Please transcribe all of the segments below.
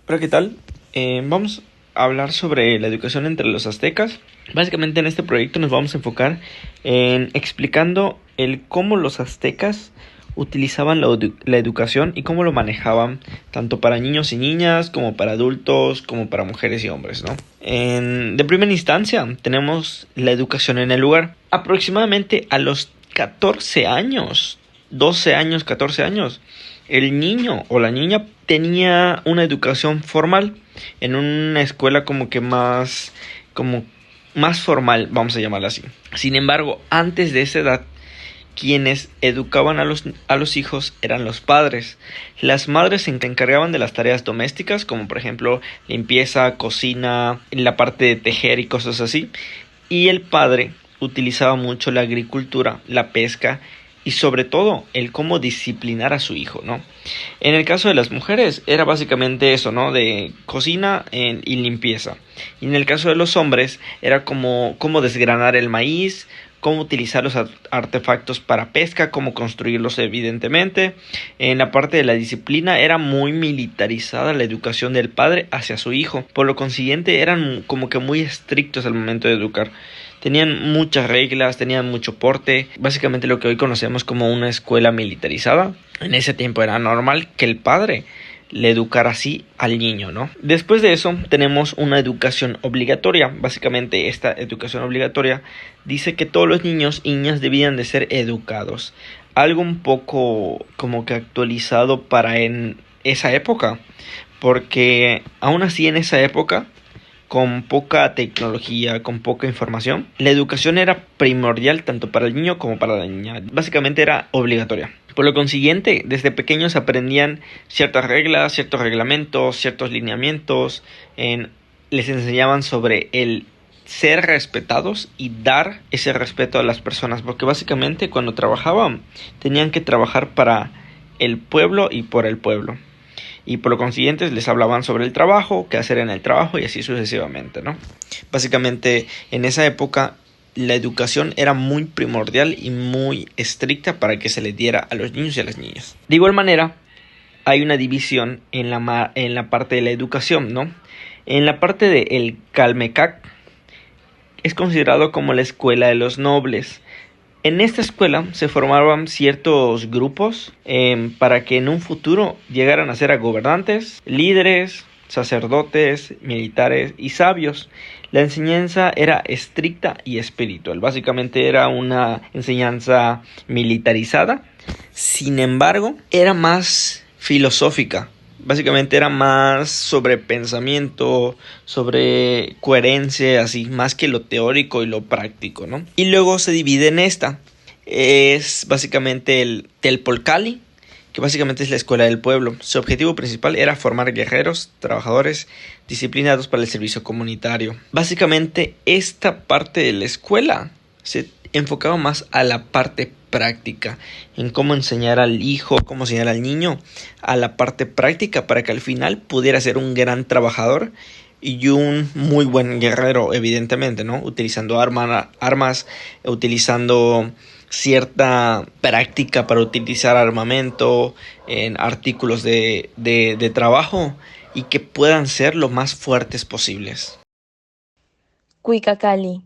Hola, ¿qué tal? Vamos a hablar sobre la educación entre los aztecas. Básicamente en este proyecto nos vamos a enfocar en explicando el cómo los aztecas utilizaban la educación y cómo lo manejaban tanto para niños y niñas como para adultos como para mujeres y hombres, ¿no? De primera instancia tenemos la educación en el lugar. Aproximadamente a los 14 años, 12 años, 14 años, el niño o la niña tenía una educación formal en una escuela como más formal, vamos a llamarla así. Sin embargo, antes de esa edad, quienes educaban a los hijos eran los padres. Las madres se encargaban de las tareas domésticas, como por ejemplo limpieza, cocina, la parte de tejer y cosas así. Y el padre utilizaba mucho la agricultura, la pesca y sobre todo el cómo disciplinar a su hijo, ¿no? En el caso de las mujeres era básicamente eso, ¿no? De cocina y limpieza. Y en el caso de los hombres era como cómo desgranar el maíz, cómo utilizar los artefactos para pesca, cómo construirlos evidentemente. En la parte de la disciplina era muy militarizada la educación del padre hacia su hijo. Por lo consiguiente eran como que muy estrictos al momento de educar. Tenían muchas reglas, tenían mucho porte, básicamente lo que hoy conocemos como una escuela militarizada. En ese tiempo era normal que el padre le educara así al niño, ¿no? Después de eso tenemos una educación obligatoria. Básicamente esta educación obligatoria dice que todos los niños y niñas debían de ser educados. Algo un poco como que actualizado para en esa época, porque aún así en esa época con poca tecnología, con poca información, la educación era primordial tanto para el niño como para la niña. Básicamente era obligatoria. Por lo consiguiente, desde pequeños aprendían ciertas reglas, ciertos reglamentos, ciertos lineamientos, les enseñaban sobre el ser respetados y dar ese respeto a las personas, porque básicamente cuando trabajaban tenían que trabajar para el pueblo y por el pueblo. Y por lo consiguiente les hablaban sobre el trabajo, qué hacer en el trabajo y así sucesivamente, ¿no? Básicamente en esa época la educación era muy primordial y muy estricta para que se les diera a los niños y a las niñas. De igual manera, hay una división en la parte de la educación, ¿no? En la parte de el Calmecac es considerado como la escuela de los nobles. En esta escuela se formaban ciertos grupos para que en un futuro llegaran a ser gobernantes, líderes, sacerdotes, militares y sabios. La enseñanza era estricta y espiritual. Básicamente era una enseñanza militarizada. Sin embargo, era más filosófica. Básicamente era más sobre pensamiento, sobre coherencia, así, más que lo teórico y lo práctico, ¿no? Y luego se divide en esta. Es básicamente el Telpolcali, que básicamente es la escuela del pueblo. Su objetivo principal era formar guerreros, trabajadores, disciplinados para el servicio comunitario. Básicamente esta parte de la escuela se enfocaba más a la parte práctica, en cómo enseñar al hijo, cómo enseñar al niño a la parte práctica para que al final pudiera ser un gran trabajador y un muy buen guerrero, evidentemente, ¿no? Utilizando armas, utilizando cierta práctica para utilizar armamento en artículos de trabajo y que puedan ser lo más fuertes posibles. Cuicacali.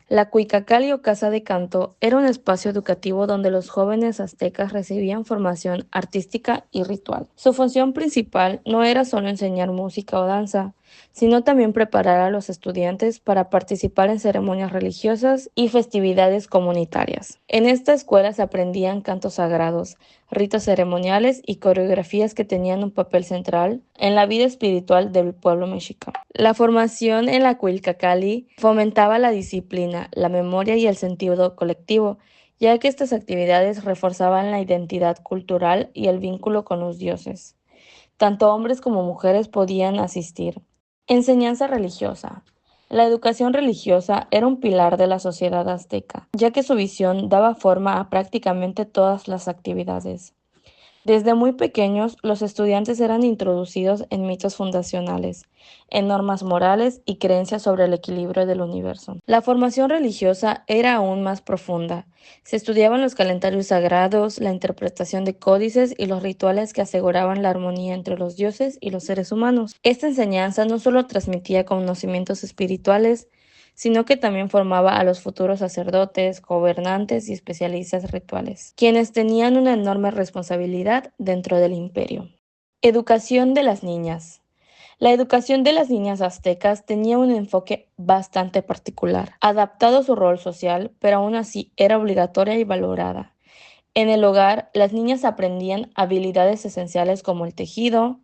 La Cuicacali o Casa de Canto era un espacio educativo donde los jóvenes aztecas recibían formación artística y ritual. Su función principal no era solo enseñar música o danza, sino también preparar a los estudiantes para participar en ceremonias religiosas y festividades comunitarias. En esta escuela se aprendían cantos sagrados, ritos ceremoniales y coreografías que tenían un papel central en la vida espiritual del pueblo mexica. La formación en la Cuilcacali fomentaba la disciplina, la memoria y el sentido colectivo, ya que estas actividades reforzaban la identidad cultural y el vínculo con los dioses. Tanto hombres como mujeres podían asistir. Enseñanza religiosa. La educación religiosa era un pilar de la sociedad azteca, ya que su visión daba forma a prácticamente todas las actividades. Desde muy pequeños, los estudiantes eran introducidos en mitos fundacionales, en normas morales y creencias sobre el equilibrio del universo. La formación religiosa era aún más profunda. Se estudiaban los calendarios sagrados, la interpretación de códices y los rituales que aseguraban la armonía entre los dioses y los seres humanos. Esta enseñanza no solo transmitía conocimientos espirituales, sino que también formaba a los futuros sacerdotes, gobernantes y especialistas rituales, quienes tenían una enorme responsabilidad dentro del imperio. Educación de las niñas. La educación de las niñas aztecas tenía un enfoque bastante particular, adaptado a su rol social, pero aún así era obligatoria y valorada. En el hogar, las niñas aprendían habilidades esenciales como el tejido,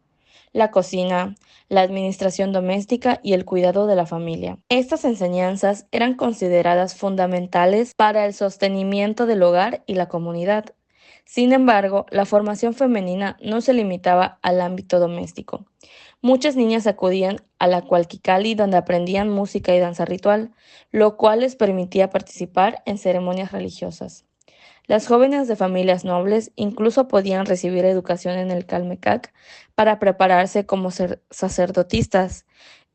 la cocina, la administración doméstica y el cuidado de la familia. Estas enseñanzas eran consideradas fundamentales para el sostenimiento del hogar y la comunidad. Sin embargo, la formación femenina no se limitaba al ámbito doméstico. Muchas niñas acudían a la Cualquicali donde aprendían música y danza ritual, lo cual les permitía participar en ceremonias religiosas. Las jóvenes de familias nobles incluso podían recibir educación en el Calmecac para prepararse como sacerdotisas.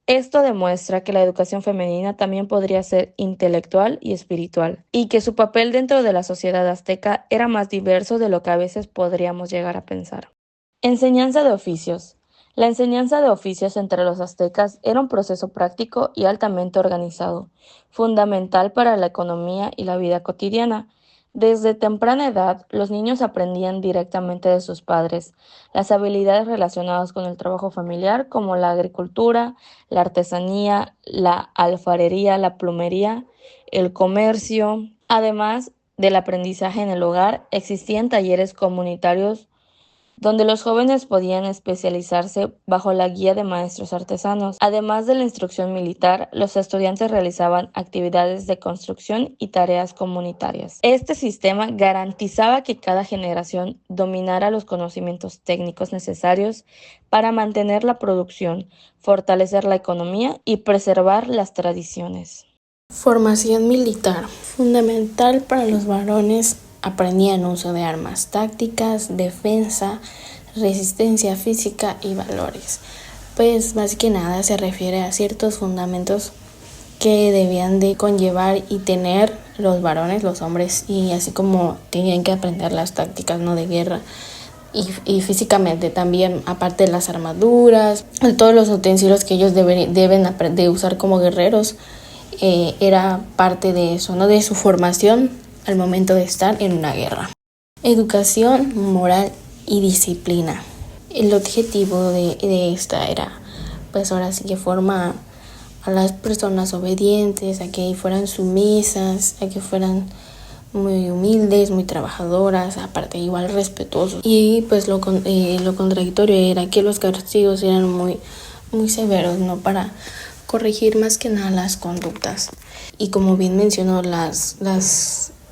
Esto demuestra que la educación femenina también podría ser intelectual y espiritual, y que su papel dentro de la sociedad azteca era más diverso de lo que a veces podríamos llegar a pensar. Enseñanza de oficios. La enseñanza de oficios entre los aztecas era un proceso práctico y altamente organizado, fundamental para la economía y la vida cotidiana. Desde temprana edad, los niños aprendían directamente de sus padres las habilidades relacionadas con el trabajo familiar, como la agricultura, la artesanía, la alfarería, la plomería, el comercio. Además del aprendizaje en el hogar, existían talleres comunitarios donde los jóvenes podían especializarse bajo la guía de maestros artesanos. Además de la instrucción militar, los estudiantes realizaban actividades de construcción y tareas comunitarias. Este sistema garantizaba que cada generación dominara los conocimientos técnicos necesarios para mantener la producción, fortalecer la economía y preservar las tradiciones. Formación militar. Fundamental para los varones. Aprendían uso de armas tácticas, defensa, resistencia física y valores. Pues más que nada se refiere a ciertos fundamentos que debían de conllevar y tener los varones, los hombres, y así como tenían que aprender las tácticas, ¿no?, de guerra. Y físicamente también, aparte de las armaduras, todos los utensilios que ellos deben de usar como guerreros, era parte de eso, ¿no?, de su formación al momento de estar en una guerra. Educación, moral y disciplina. El objetivo de esta era, pues ahora sí que forma a las personas obedientes, a que fueran sumisas, a que fueran muy humildes, muy trabajadoras, aparte igual respetuosos. Y pues lo contradictorio era que los castigos eran muy, muy severos, ¿no?, para corregir más que nada las conductas. Y como bien mencionó,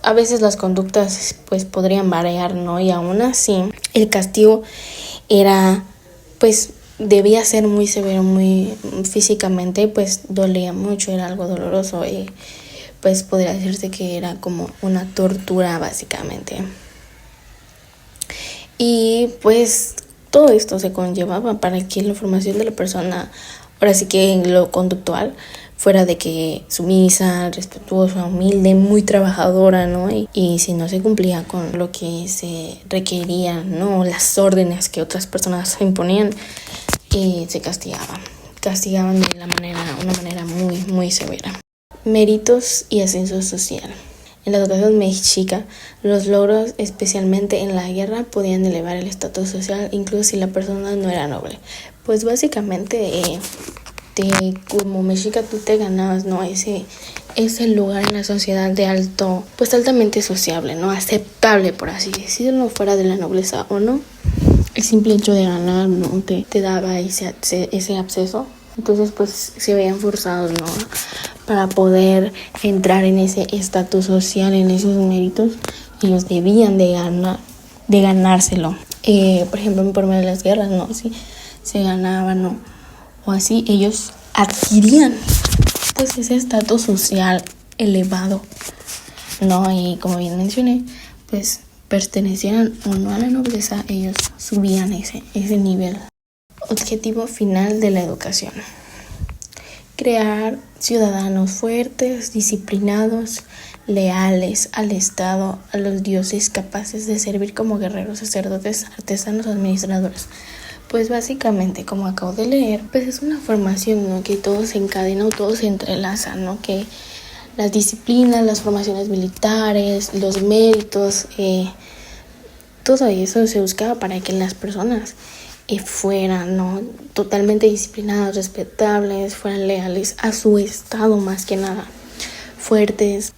a veces las conductas pues podrían variar, ¿no? Y aún así el castigo era, pues debía ser muy severo, muy físicamente, pues dolía mucho, era algo doloroso y pues podría decirse que era como una tortura básicamente. Y pues todo esto se conllevaba para que la formación de la persona, ahora sí que en lo conductual, fuera de que sumisa, respetuosa, humilde, muy trabajadora, ¿no? Y si no se cumplía con lo que se requería, ¿no?, las órdenes que otras personas imponían, se castigaban de una manera muy, muy severa. Méritos y ascenso social. En la educación mexica, los logros, especialmente en la guerra, podían elevar el estatus social, incluso si la persona no era noble. Pues básicamente como mexica tú te ganabas, ¿no?, ese lugar en la sociedad de altamente sociable, ¿no?, aceptable, por así decirlo, fuera de la nobleza o no. El simple hecho de ganar, ¿no?, te daba ese acceso. Entonces pues se veían forzados, ¿no?, para poder entrar en ese estatus social, en esos méritos. Ellos debían de ganárselo. Por ejemplo, por medio de las guerras, ¿no?, si se ganaban, ¿no?, o así, ellos adquirían pues ese estatus social elevado, ¿no? Y como bien mencioné, pues pertenecieran o no a la nobleza, ellos subían ese nivel. Objetivo final de la educación: crear ciudadanos fuertes, disciplinados, leales al Estado, a los dioses, capaces de servir como guerreros, sacerdotes, artesanos, administradores. Pues básicamente, como acabo de leer, pues es una formación, ¿no?, que todo se encadena, todo se entrelaza, ¿no?, que las disciplinas, las formaciones militares, los méritos, todo eso se buscaba para que las personas fueran, ¿no?, totalmente disciplinadas, respetables, fueran leales a su estado, más que nada, fuertes,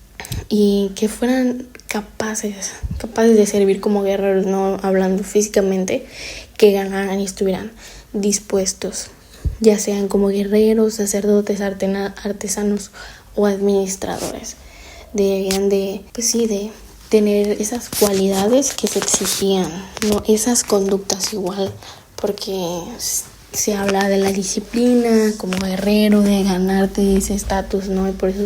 y que fueran capaces de servir como guerreros, no hablando físicamente, que ganaran y estuvieran dispuestos, ya sean como guerreros, sacerdotes, artesanos o administradores. Debían de tener esas cualidades que se exigían, ¿no?, esas conductas igual, porque se habla de la disciplina como guerrero, de ganarte ese estatus, ¿no?, y por eso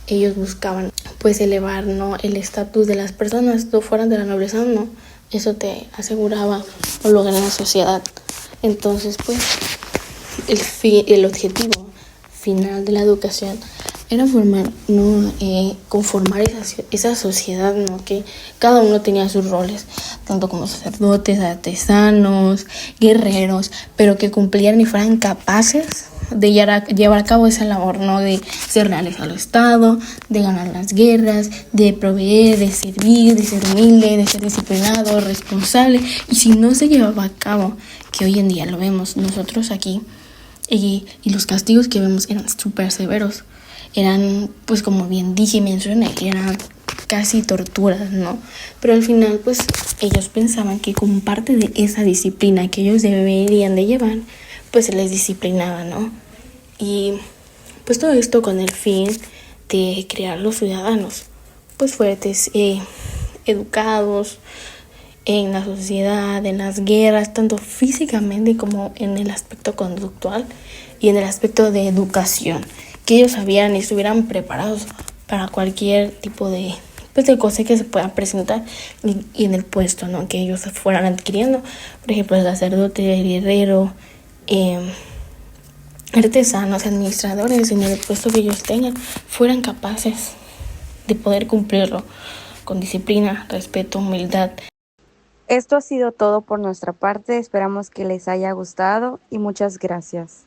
ellos buscaban pues elevar, ¿no?, el estatus de las personas, no fueran de la nobleza, ¿no? Eso te aseguraba un lugar en la sociedad. Entonces, pues, el objetivo final de la educación era formar, ¿no?, conformar esa sociedad, ¿no?, que cada uno tenía sus roles, tanto como sacerdotes, artesanos, guerreros, pero que cumplieran y fueran capaces de llevar a cabo esa labor, ¿no?, de ser leales al Estado, de ganar las guerras, de proveer, de servir, de ser humilde, de ser disciplinado, responsable. Y si no se llevaba a cabo, que hoy en día lo vemos nosotros aquí, y los castigos que vemos eran súper severos, eran, pues como bien dije, mencioné, eran casi torturas, ¿no? Pero al final, pues ellos pensaban que como parte de esa disciplina que ellos deberían de llevar, pues se les disciplinaba, ¿no? Y pues todo esto con el fin de crear los ciudadanos pues fuertes, educados en la sociedad, en las guerras, tanto físicamente como en el aspecto conductual y en el aspecto de educación, que ellos sabían y estuvieran preparados para cualquier tipo de cosa que se pueda presentar y en el puesto, ¿no?, que ellos fueran adquiriendo. Por ejemplo, el sacerdote, el guerrero, artesanos, administradores, en el puesto que ellos tengan, fueran capaces de poder cumplirlo con disciplina, respeto, humildad. Esto ha sido todo por nuestra parte, esperamos que les haya gustado y muchas gracias.